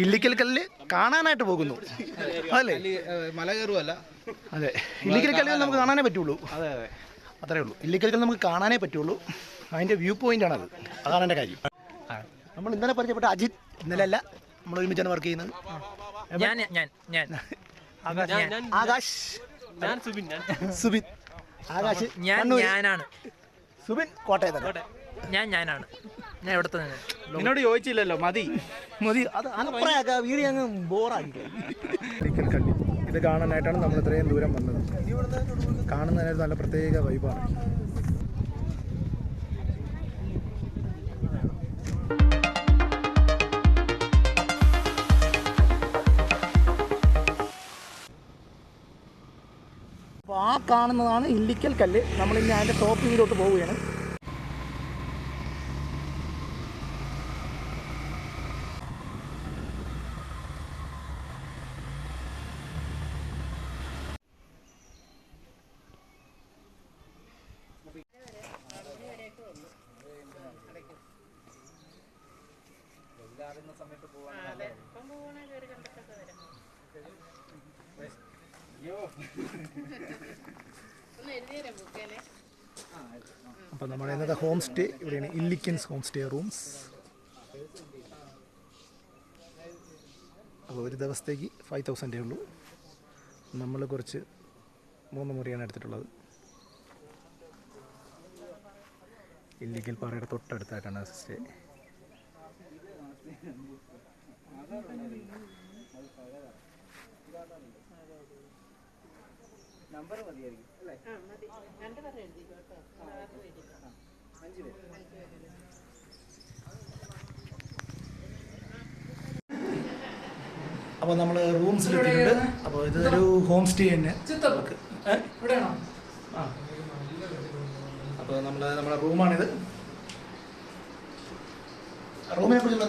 ഇല്ലിക്കൽ കല്ല് കാണാനായിട്ട് പോകുന്നു അതല്ലേ? മല കയറുമല്ല. അതെ, ഇല്ലിക്കൽ കല്ല് നമുക്ക് കാണാനേ പറ്റുള്ളൂ. അതെ അതെ, അത്രേ ഉള്ളൂ. ഇല്ലിക്കൽ കല്ല് നമുക്ക് കാണാനേ പറ്റുള്ളൂ. അതിൻ്റെ വ്യൂ പോയിൻ്റാണത്. അതാണ് എൻ്റെ കാര്യം. നമ്മൾ ഇന്നലെ പരിചയപ്പെട്ട അജിത്, ഇന്നലെ അല്ല, നമ്മൾ ഒരുമിച്ചാണ് വർക്ക് ചെയ്യുന്നത്. ആകാശ്, സുബിൻ. ആകാശ് ഞാനാണ്, സുബിൻ കോട്ടയത്താണ്. ഞാനാണ്. ഞാൻ എവിടെ തന്നെ. നിന്നോട് ചോദിച്ചില്ലല്ലോ, മതി അത് അപ്പറയാക്ക വീഡിയോ അങ്ങ് ബോറാക്കി. ഇല്ലിക്കൽ കല്ല് ഇത് കാണാനായിട്ടാണ് നമ്മൾ ഇത്രയും ദൂരം വന്നത്. കാണുന്നതിനൊരു നല്ല പ്രത്യേക വൈബാണ്. അപ്പോൾ ആ കാണുന്നതാണ് ഇല്ലിക്കൽ കല്ല്. നമ്മളിനി അതിൻ്റെ ടോപ്പ് വ്യൂയിലോട്ട് പോവുകയാണ്. അപ്പോൾ നമ്മുടെ ഇന്നത്തെ ഹോം സ്റ്റേ ഇവിടെയാണ്, ഇല്ലിക്കൻസ് ഹോം സ്റ്റേ റൂംസ്. അപ്പോൾ ഒരു ദിവസത്തേക്ക് 5000 ഉള്ളൂ. നമ്മൾ കുറച്ച് 3 മുറിയാണ് എടുത്തിട്ടുള്ളത്. ഇല്ലിക്കൽ പാറയുടെ തൊട്ടടുത്തായിട്ടാണ് സ്റ്റേ. നമ്പർ മതിയായിരിക്കും അല്ലേ? അപ്പോൾ നമ്മൾ റൂംസിലെത്തിയിട്ടുണ്ട്. അപ്പോൾ ഇതൊരു ഹോം സ്റ്റേ തന്നെ. അപ്പോൾ നമ്മുടെ റൂമാണിത്. റൂമിനെ കുറിച്ചുള്ള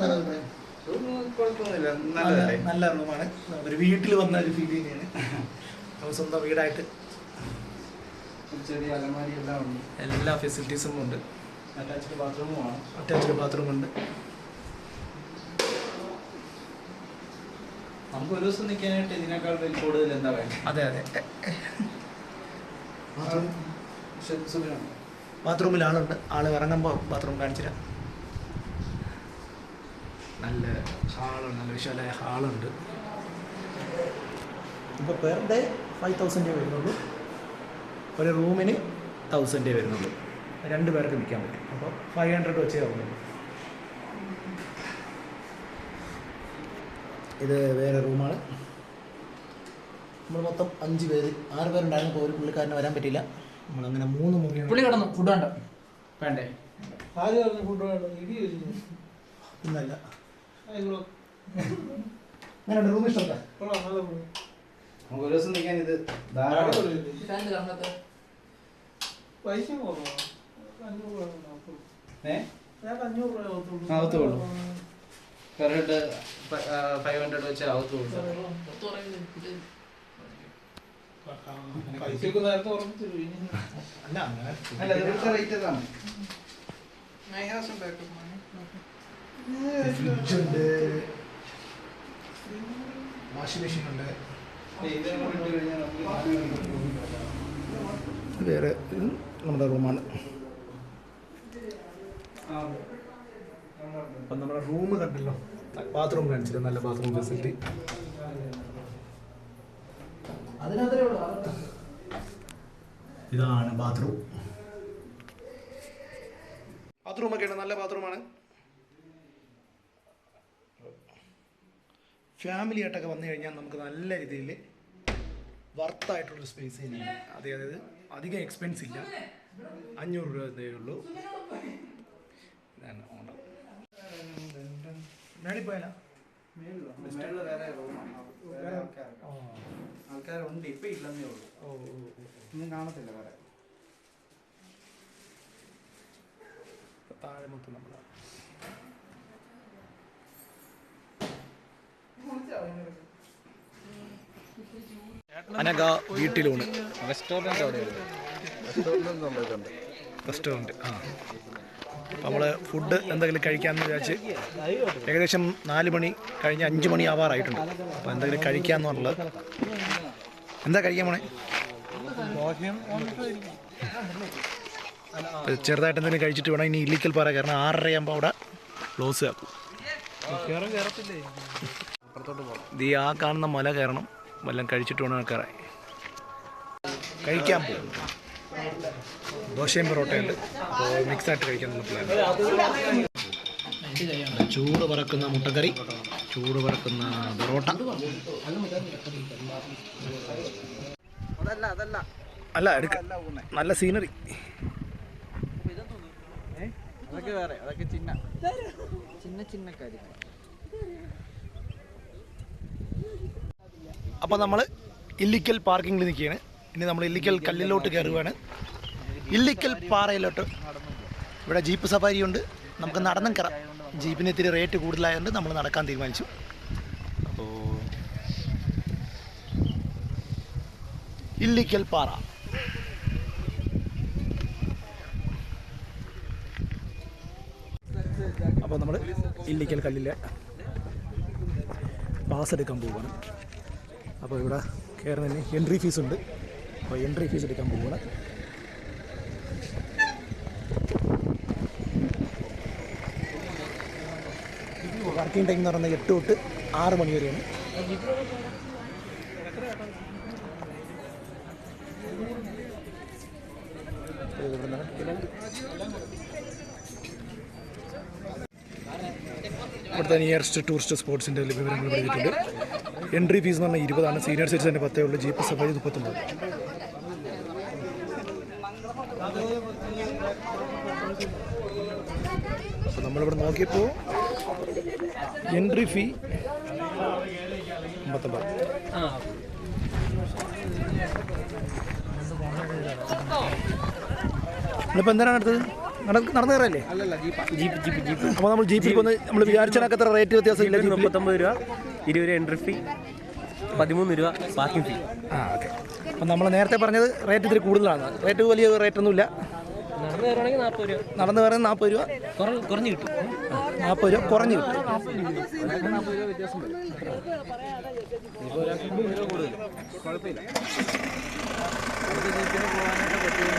നല്ല റൂമാണ്. ഒരു വീട്ടിൽ വന്ന ഒരു ഫീലിംഗ് ആണ്. നമ്മൾ സ്വന്തം വീടായിട്ട് ചെറിയ അലമാരി എല്ലാം ഉണ്ട്. എല്ലാ ഫെസിലിറ്റീസും ഉണ്ട്. അറ്റാച്ച്ഡ് ബാത്റൂമുമാണ്. അറ്റാച്ച്ഡ് ബാത്റൂം ഉണ്ട്. നമുക്ക് ഒരു ദിവസം നിൽക്കാനായിട്ട് ഇതിനേക്കാൾ കൂടുതൽ എന്താ വേണ്ടത്? അതെ അതെ. ബാത്റൂമിൽ ആളുണ്ട്. ആൾ ഇറങ്ങുമ്പോൾ ബാത്റൂം കാണിച്ചില്ല. നല്ല ഹാളുണ്ട്, നല്ല വിശാലമായ ഹാളുണ്ട്. ഇപ്പോൾ പെർ ഡേ 5000 രൂപ വരുന്നുള്ളൂ. ഒരു റൂമിന് 1000 രൂപ വരുന്നുള്ളൂ. 2 പേർക്ക് നിൽക്കാൻ പറ്റും. അപ്പോൾ 500 വെച്ചേ ആവുന്നുള്ളൂ. ഇത് വേറെ റൂമാണ്. നമ്മൾ മൊത്തം 5 പേര്, 6 പേരുണ്ടായിരുന്നു. ഇപ്പോൾ ഒരു പുള്ളിക്കാരന് വരാൻ പറ്റില്ല. നമ്മളങ്ങനെ 3 മുറിയാണ്. പുള്ളി കിടന്നു. ഫുഡ് വേണ്ട വേണ്ടേ? ആര് പറഞ്ഞു ഫുഡ് വേണ്ട? ഇന്നല്ല. അങ്ങനെ റൂം ഇഷ്ടമല്ല. നമുക്ക് ഒരു ദിവസം നിൽക്കാൻ ഇത് ധാരാളം. പൈസ ആവത്തുള്ളൂ. പെർ ഹെഡ് 500 വെച്ച് ആവത്തുള്ളൂ. അല്ല, ഇവിടുത്തെ റേറ്റ് ഇതാണ്. ഫ്രിഡ്ജുണ്ട്, വാഷിംഗ് മെഷീൻ ഉണ്ട്. വേറെ നമ്മുടെ റൂമാണ്. അപ്പം നമ്മുടെ റൂം കണ്ടല്ലോ. ബാത്റൂം കാണിച്ചില്ല, നല്ല ബാത്റൂം ഫെസിലിറ്റി. ഇതാണ് ബാത്റൂം. ബാത്റൂമൊക്കെയാണ്, നല്ല ബാത്റൂമാണ്. ഫാമിലി ആയിട്ടൊക്കെ വന്നു കഴിഞ്ഞാൽ നമുക്ക് നല്ല രീതിയിൽ വർത്തായിട്ടുള്ളൊരു സ്പേസ് തന്നെയാണ്. അതായത് അധികം എക്സ്പെൻസ് ഇല്ല. 500 രൂപ ഉള്ളൂ. ഇതാണ് ഓണർ. മേളിൽ പോയാലോ? ആൾക്കാരുണ്ട്, ഇപ്പം ഇല്ലെന്നേ ഉള്ളൂ. ഒന്നും കാണത്തില്ല വേറെ. താഴെ മൊത്തം നമ്മളാണ്. അനഘ വീട്ടിലൂണ് റെസ്റ്റോറൻറ്റ് അവിടെ റെസ്റ്റോറൻറ്റ്. ആ നമ്മൾ ഫുഡ് എന്തെങ്കിലും കഴിക്കാമെന്ന് വിചാരിച്ച് ഏകദേശം 4 മണി കഴിഞ്ഞ് 5 മണി ആവാറായിട്ടുണ്ട്. അപ്പോൾ എന്തെങ്കിലും കഴിക്കാമെന്ന് പറഞ്ഞത്. എന്താ കഴിക്കാൻ പോണേ? ചെറുതായിട്ട് എന്തെങ്കിലും കഴിച്ചിട്ട് വേണം ഇനി ഇല്ലിക്കൽ പാറ കയറണം. 6:30 ആകുമ്പോൾ അവിടെ ക്ലോസ് ആക്കും. ഈ ആ കാണുന്ന മല കയറണം. വല്ലതും കഴിച്ചിട്ട് വേണം കയറാൻ. കഴിക്കാൻ പോകും. ദോശയും പൊറോട്ടയുണ്ട്. അപ്പോൾ മിക്സായിട്ട് കഴിക്കാനുള്ള പ്ലാൻ. ചൂട് പറക്കുന്ന മുട്ടക്കറി, ചൂട് പറക്കുന്ന പൊറോട്ട. അല്ല എടുക്ക, നല്ല സീനറി. അതൊക്കെ വേറെ, അതൊക്കെ ചിന്ന കാര്യം. അപ്പോൾ നമ്മൾ ഇല്ലിക്കൽ പാർക്കിങ്ങിൽ നിൽക്കുകയാണ്. ഇനി നമ്മൾ ഇല്ലിക്കൽ കല്ലിലോട്ട് കയറുകയാണ്. ഇല്ലിക്കൽ പാറയിലോട്ട്. ഇവിടെ ജീപ്പ് സഫാരി ഉണ്ട്. നമുക്ക് നടന്നും കയറാം. ജീപ്പിന് ഇത്തിരി റേറ്റ് കൂടുതലായതുകൊണ്ട് നമ്മൾ നടക്കാൻ തീരുമാനിച്ചു. അപ്പോൾ ഇല്ലിക്കൽ പാറ. അപ്പോൾ നമ്മൾ ഇല്ലിക്കൽ കല്ലിലെ പാസ് എടുക്കാൻ പോവുകയാണ്. അപ്പോൾ ഇവിടെ കയറുന്നതിന് എൻട്രി ഫീസ് ഉണ്ട്. അപ്പോൾ എൻട്രി ഫീസ് എടുക്കാൻ പോവുകയാണ്. വർക്കിംഗ് ടൈം എന്ന് പറയുന്നത് 8 തൊട്ട് 6 മണി വരെയാണ്. ഇവിടുത്തെ നിയറസ്റ്റ് ടൂറിസ്റ്റ് സ്പോട്ട്സിൻ്റെ വിവരങ്ങൾ എഴുതിയിട്ടുണ്ട്. എൻട്രി ഫീസ് എന്ന് പറഞ്ഞാൽ 20 ആണ്. സീനിയർ സിറ്റിസൻ്റെ 10 ഉള്ളൂ. Jeep safari 39. അപ്പോൾ നമ്മളിവിടെ നോക്കിയപ്പോൾ എൻട്രി ഫീ 59. നമ്മളിപ്പോൾ എന്താണ് അടുത്തത്? നടന്നു കയറല്ലേ? ജീപ്പ്. അപ്പോൾ നമ്മൾ ജീപ്പിൽ വന്ന് നമ്മൾ വിചാരിച്ചതിനൊക്കെ എത്ര റേറ്റ് വ്യത്യാസം ഇല്ല? 39 രൂപ, 20 രൂപ എൻട്രി ഫീ, 13 രൂപ പാർക്കിംഗ് ഫീ. ഓക്കെ. അപ്പം നമ്മൾ നേരത്തെ പറഞ്ഞത് റേറ്റ് ഇത്തിരി കൂടുതലാണ്. റേറ്റ് വലിയ റേറ്റൊന്നുമില്ല. നടന്നു കയറുവാണെങ്കിൽ 40 രൂപ. നടന്ന് കയറുന്നത് 40 രൂപ കുറഞ്ഞ് കിട്ടും. 40 രൂപ കുറഞ്ഞ് കിട്ടും. 40 രൂപ വ്യത്യാസം വരും. ഇപ്പോൾ ഒരാൾക്ക് 30 രൂപ കൂടുതൽ കുഴപ്പമില്ല. അടുത്ത ജീപ്പിന് പോകാനായിട്ട് പറ്റുമെന്ന്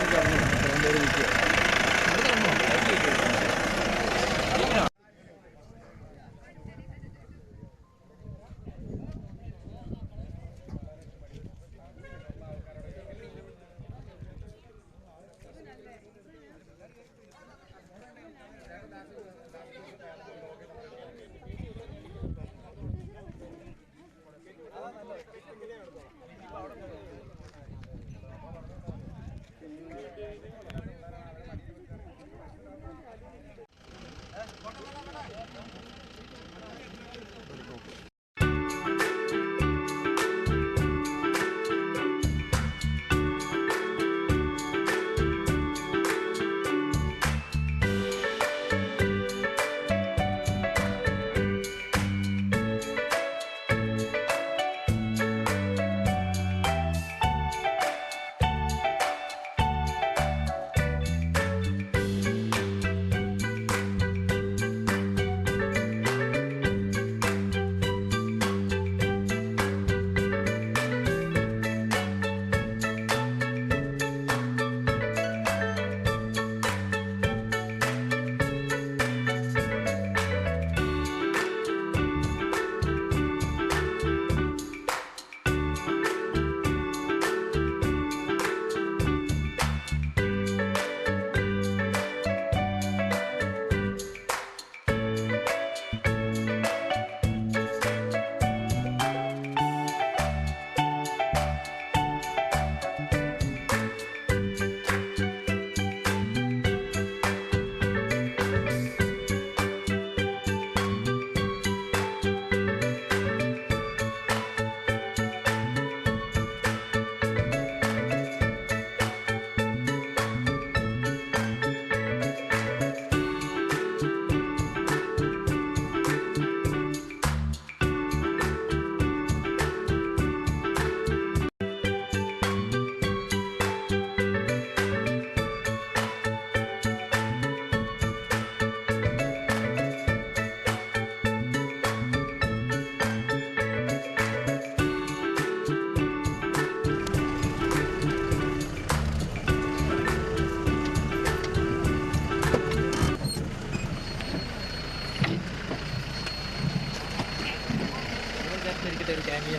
എനിക്കിട്ട് ഒരു ക്യാമിയ.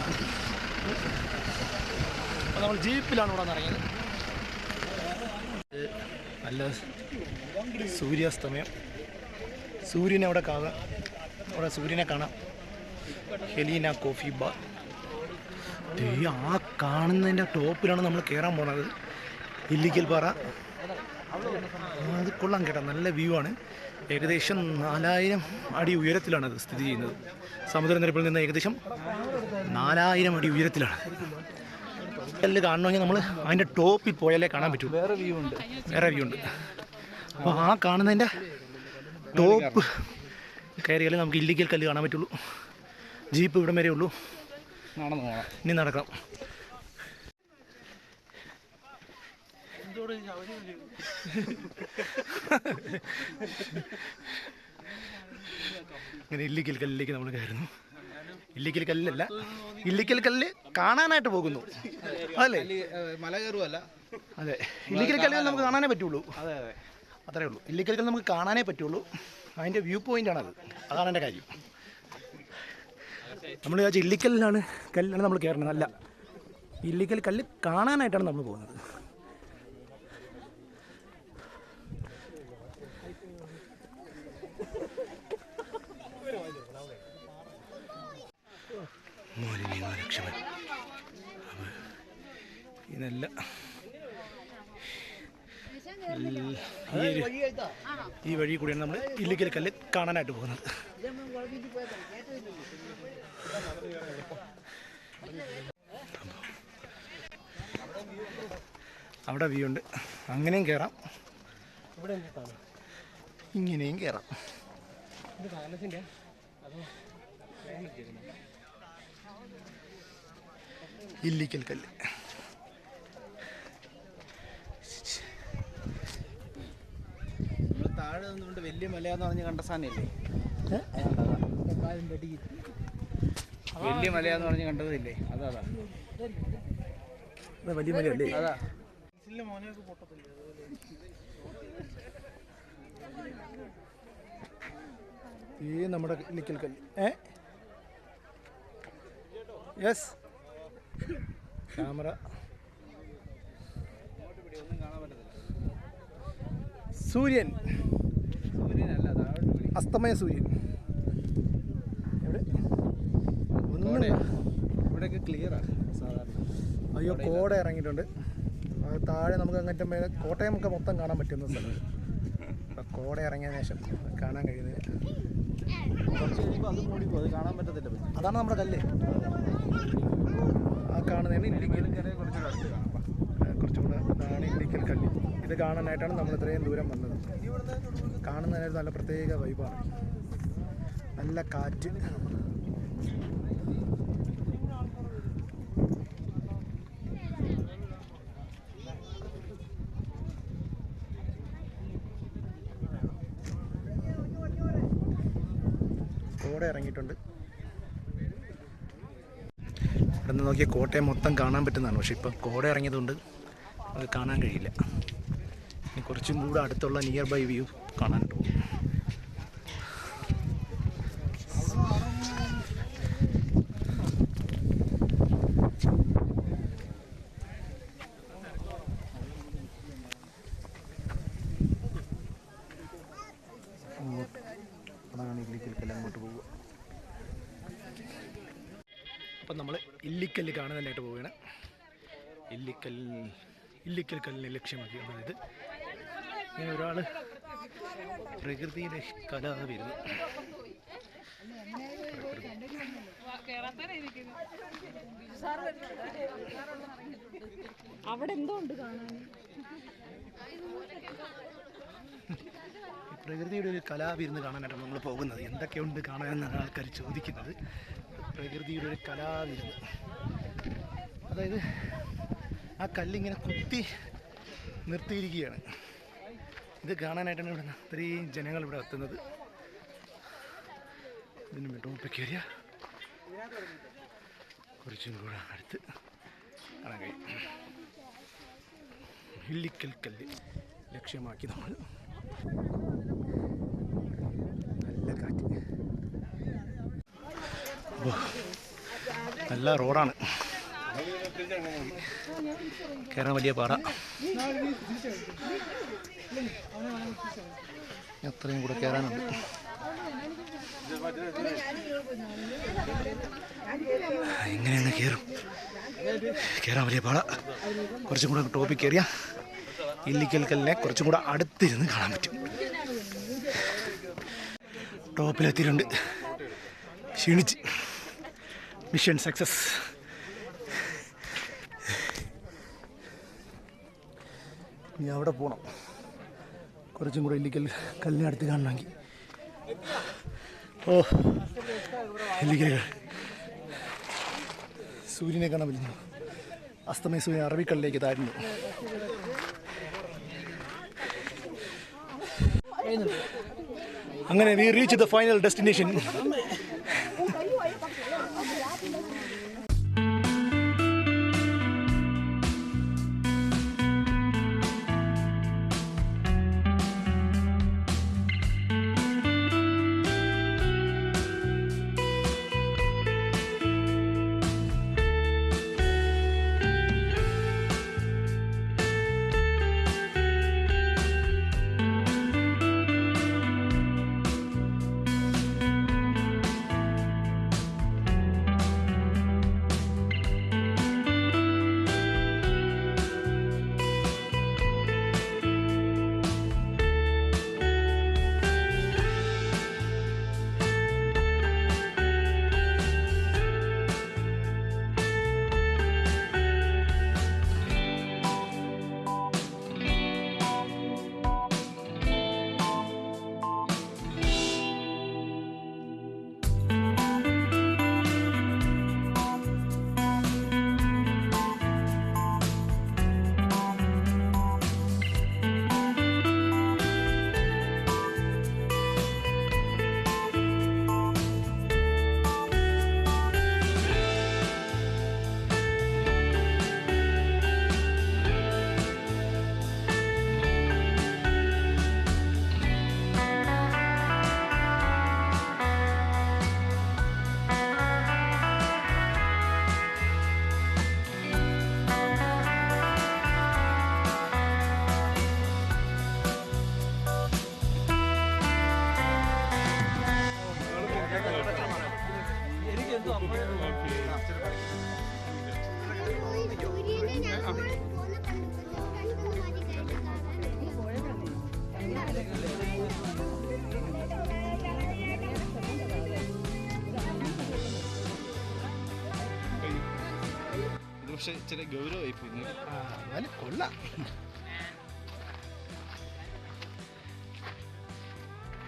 അപ്പോൾ നമ്മൾ ജീപ്പിലാണ് ഇവിടെ നിന്ന് ഇറങ്ങിയത്. നല്ല സൂര്യാസ്തമയം, സൂര്യനെ അവിടെ കാണാം. അവിടെ സൂര്യനെ കാണാം. Helena coffee bar. ആ കാണുന്നതിൻ്റെ ടോപ്പിലാണ് നമ്മൾ കയറാൻ പോണത്. ഇല്ലിക്കൽ പാറ. അത് കൊള്ളാം കേട്ടോ, നല്ല വ്യൂ ആണ്. ഏകദേശം 4000 അടി ഉയരത്തിലാണത് സ്ഥിതി ചെയ്യുന്നത്. സമുദ്രനിരപ്പിൽ നിന്ന് ഏകദേശം 4000 അടി ഉയരത്തിലാണ്. കല്ല് കാണണമെങ്കിൽ നമ്മൾ അതിൻ്റെ ടോപ്പിൽ പോയാലേ കാണാൻ പറ്റൂ. വേറെ വ്യൂ ഉണ്ട്. അപ്പോൾ ആ കാണുന്നതിൻ്റെ ടോപ്പ് കയറിയാലേ നമുക്ക് ഇല്ലിക്കൽ കല്ല് കാണാൻ പറ്റുള്ളൂ. ജീപ്പ് ഇവിടം വരെ ഉള്ളൂ. ഇനി നടക്കാം. ഇങ്ങനെ ഇല്ലിക്കൽ കല്ലിലേക്ക് നമ്മൾ കയറുന്നു. ഇല്ലിക്കൽ കല്ലല്ല, ഇല്ലിക്കൽ കല്ല് കാണാനായിട്ട് പോകുന്നു. അതല്ലേ, മല കയറുമല്ല. അതെ, ഇല്ലിക്കൽ കല്ലുകൾ നമുക്ക് കാണാനേ പറ്റുള്ളൂ. അത്രേ ഉള്ളൂ. ഇല്ലിക്കൽ കല്ല് നമുക്ക് കാണാനേ പറ്റുള്ളൂ. അതിൻ്റെ വ്യൂ പോയിൻ്റാണത്. അതാണ് എൻ്റെ കാര്യം. നമ്മൾ വിചാരിച്ച ഇല്ലിക്കല്ലാണ് കല്ലാണ് നമ്മൾ കയറുന്നത്. അല്ല, ഇല്ലിക്കൽ കല്ല് കാണാനായിട്ടാണ് നമ്മൾ പോകുന്നത്. ലക്ഷ്മൺ ഇതല്ല, ഈ വഴി കൂടിയാണ് നമ്മൾ ഇല്ലിക്കൽ കല്ല് കാണാനായിട്ട് പോകുന്നത്. അവിടെ വ്യൂ ഉണ്ട്. അങ്ങനെയും കയറാം, ഇങ്ങനെയും കയറാം. ഇല്ലിക്കൽ കല്ല്. താഴെ നിന്നുകൊണ്ട് വലിയ മലയാന്ന് പറഞ്ഞ് കണ്ട സാധനമില്ലേ? വലിയ മലയാന്ന് പറഞ്ഞ് കണ്ടതില്ലേ? അതാ വലിയ മലയല്ലേ? അതാ. ഈ നമ്മുടെ ഇല്ലിക്കൽ കല്ല്. Yes, camera. സൂര്യൻ, അസ്തമയ സൂര്യൻ. ഇവിടെയൊക്കെ ക്ലിയറാണ് സാധാരണ. അയ്യോ, കോട ഇറങ്ങിയിട്ടുണ്ട്. താഴെ നമുക്ക് അങ്ങനത്തെ മേലെ കോട്ടയം ഒക്കെ മൊത്തം കാണാൻ പറ്റുന്ന സ്ഥലം. അപ്പം കോട ഇറങ്ങിയ ശേഷം കാണാൻ കഴിയുന്നത്. കുറച്ച് കഴിയുമ്പോൾ അത് മൂടിപ്പോ, അത് കാണാൻ പറ്റത്തില്ല. അതാണ് നമ്മുടെ കല്ല്. ആ കാണുന്നതാണ് ഇല്ലിക്കൽ. കുറച്ചുകൂടെ അതാണ് ഇല്ലിക്കൽ കല്ല്. ഇത് കാണാനായിട്ടാണ് നമ്മൾ ഇത്രയും ദൂരം വന്നത്. കാണുന്നതിനൊരു നല്ല പ്രത്യേക വൈബാണ്. നല്ല കാറ്റ്. കോട ഇറങ്ങിയിട്ടുണ്ട്. ഇവിടെ നിന്ന് നോക്കിയാൽ കോട്ടയം മൊത്തം കാണാൻ പറ്റുന്നതാണ്. പക്ഷേ ഇപ്പം കോട ഇറങ്ങിയതുകൊണ്ട് അത് കാണാൻ കഴിയില്ല. ഇനി കുറച്ചും കൂടെ അടുത്തുള്ള നിയർ ബൈ വ്യൂ കാണാനുണ്ട്. അതാണ് ഇല്ലിക്കൽക്കെല്ലാം അങ്ങോട്ട് പോവുക. അപ്പം നമ്മൾ ഇല്ലിക്കല്ല് കാണുന്നതിനായിട്ട് പോവുകയാണ്. ഇല്ലിക്കൽ കല്ലിനെ ലക്ഷ്യമാക്കി. അതായത് ഇങ്ങനെ ഒരാൾ പ്രകൃതിയിലെ കലാവിരുന്ന്. അവിടെ എന്തോ ഉണ്ട് കാണാൻ. പ്രകൃതിയുടെ ഒരു കലാവിരുന്ന് കാണാനായിട്ടാണ് നമ്മൾ പോകുന്നത്. എന്തൊക്കെയുണ്ട് കാണാനെന്നാണ് ആൾക്കാർ ചോദിക്കുന്നത്. പ്രകൃതിയുടെ ഒരു കലാവിരുന്ന്, അതായത് ആ കല്ലിങ്ങനെ കുത്തി നിർത്തിയിരിക്കുകയാണ്. ഇത് കാണാനായിട്ടാണ് ഇവിടെ ഇത്രയും ജനങ്ങൾ ഇവിടെ എത്തുന്നത്. ഇതിന് ടോപ്പിൽ കയറിയ കുറച്ചും കൂടെ അടുത്ത് കാണാൻ കഴിയും. ഇല്ലിക്കൽ കല്ല് ലക്ഷ്യമാക്കി നമ്മൾ. നല്ല കാറ്റ്. നല്ല റോഡാണ്, കയറാൻ വലിയ പാടാ. അത്രയും കൂടെ കയറാനുണ്ട്. എങ്ങനെയാണ് കയറാൻ വലിയ പാടാ. കുറച്ചും കൂടെ ടോപ്പിൽ കയറിയാൽ ഇല്ലിക്കൽ കല്ലിനെ കുറച്ചും കൂടെ അടുത്തിരുന്ന് കാണാൻ പറ്റും. ടോപ്പിലെത്തിയിട്ടുണ്ട്. ക്ഷീണിച്ച്. Mission success. ഇനി അവിടെ പോകണം, കുറച്ചും കൂടെ ഇല്ലിക്കൽ കല്ലിനെ അടുത്ത് കാണണമെങ്കിൽ. ഓ, ഇല്ലിക്കൽ സൂര്യനെ കാണാൻ പറ്റുന്നു. അസ്തമയ സൂര്യൻ അറബിക്കടലിലേക്ക് താഴ്ന്നു. അങ്ങനെ we reach the final destination. പക്ഷെ ഇച്ചിരി ഗൗരവമായി പോയി. കൊള്ളാം.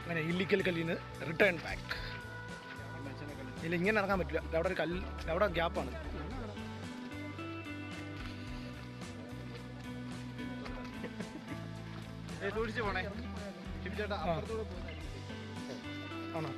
അങ്ങനെ ഇല്ലിക്കൽ കല്ലിന് റിട്ടേൺ ബാക്ക്. ഇതിൽ ഇങ്ങനെ ഇറങ്ങാൻ പറ്റില്ല, അവിടെ ഒരു കല്ല്, അവിടെ ഗ്യാപ്പാണ്. ആണോ?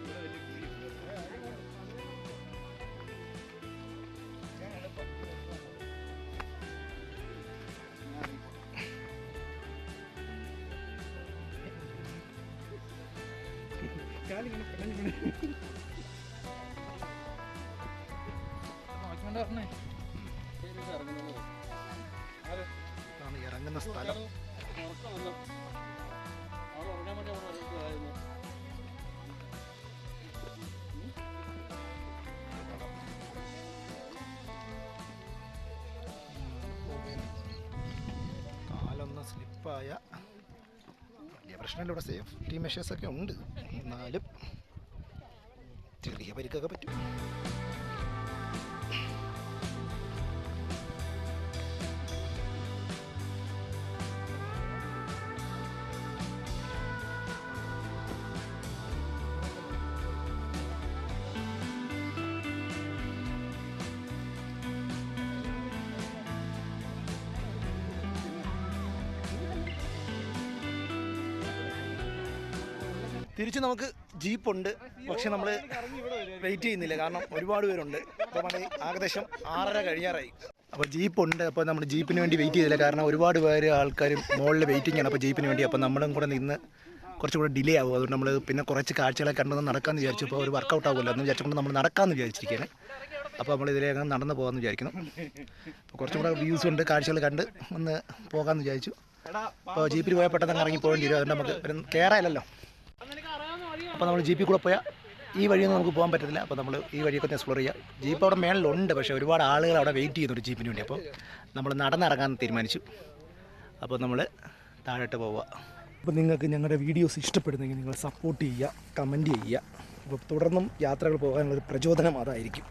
ഇറങ്ങുന്ന സ്ഥലം. കാലൊന്ന് സ്ലിപ്പായ വലിയ പ്രശ്നമില്ല. ഇവിടെ സേഫ്റ്റി മെഷേഴ്സൊക്കെ ഉണ്ട്, എന്നാലും ചെറിയ പരിക്കൊക്കെ പറ്റും. തിരിച്ച് നമുക്ക് ജീപ്പുണ്ട്, പക്ഷെ നമ്മൾ വെയിറ്റ് ചെയ്യുന്നില്ല, കാരണം ഒരുപാട് പേരുണ്ട്. അപ്പോൾ നമ്മൾ ഏകദേശം 6:30 കഴിയാറായി. അപ്പോൾ ജീപ്പുണ്ട്. അപ്പോൾ നമ്മൾ ജീപ്പിന് വേണ്ടി വെയിറ്റ് ചെയ്തില്ല, കാരണം ഒരുപാട് പേര് ആൾക്കാർ മുകളിൽ വെയിറ്റിംഗ് ആണ്. അപ്പോൾ ജീപ്പിന് വേണ്ടി അപ്പോൾ നമ്മളും കൂടെ നിന്ന് കുറച്ചും കൂടെ ഡിലേ ആകും. അതുകൊണ്ട് നമ്മൾ പിന്നെ കുറച്ച് കാഴ്ചകളെ കണ്ടൊന്ന് നടക്കാമെന്ന് വിചാരിച്ചു. അപ്പോൾ ഒരു വർക്കൗട്ട് ആകുമല്ലോ എന്ന് വിചാരിച്ചുകൊണ്ട് നമ്മൾ നടക്കാമെന്ന് വിചാരിച്ചിരിക്കുകയാണ്. അപ്പോൾ നമ്മൾ ഇതിലേക്ക് നടന്ന് പോകാമെന്ന് വിചാരിക്കുന്നു. അപ്പോൾ കുറച്ചും കൂടെ വ്യൂസ് ഉണ്ട്, കാഴ്ചകൾ കണ്ട് ഒന്ന് പോകാമെന്ന് വിചാരിച്ചു. അപ്പോൾ ജീപ്പിൽ പോയാൽ പെട്ടെന്ന് ഇറങ്ങി പോകേണ്ടി വരും, അതുകൊണ്ട് നമുക്ക് കയറാമല്ലോ. അപ്പോൾ നമ്മൾ ജീപ്പിൽ കൂടെ പോയാൽ ഈ വഴിയൊന്നും നമുക്ക് പോകാൻ പറ്റത്തില്ല. അപ്പോൾ നമ്മൾ ഈ വഴിയൊക്കെ ഒന്ന് എക്സ്പ്ലോർ ചെയ്യുക. ജീപ്പ് അവിടെ മേളിലുണ്ട്, പക്ഷേ ഒരുപാട് ആളുകൾ അവിടെ വെയിറ്റ് ചെയ്യുന്നുണ്ട് ജീപ്പിന് വേണ്ടി. അപ്പോൾ നമ്മൾ നടന്നിറങ്ങാൻ തീരുമാനിച്ചു. അപ്പോൾ നമ്മൾ താഴോട്ട് പോവുക. അപ്പോൾ നിങ്ങൾക്ക് ഞങ്ങളുടെ വീഡിയോസ് ഇഷ്ടപ്പെടുന്നെങ്കിൽ നിങ്ങൾ സപ്പോർട്ട് ചെയ്യുക, കമൻറ്റ് ചെയ്യുക. അപ്പോൾ തുടർന്നും യാത്രകൾ പോകാനുള്ളൊരു പ്രചോദനം അതായിരിക്കും.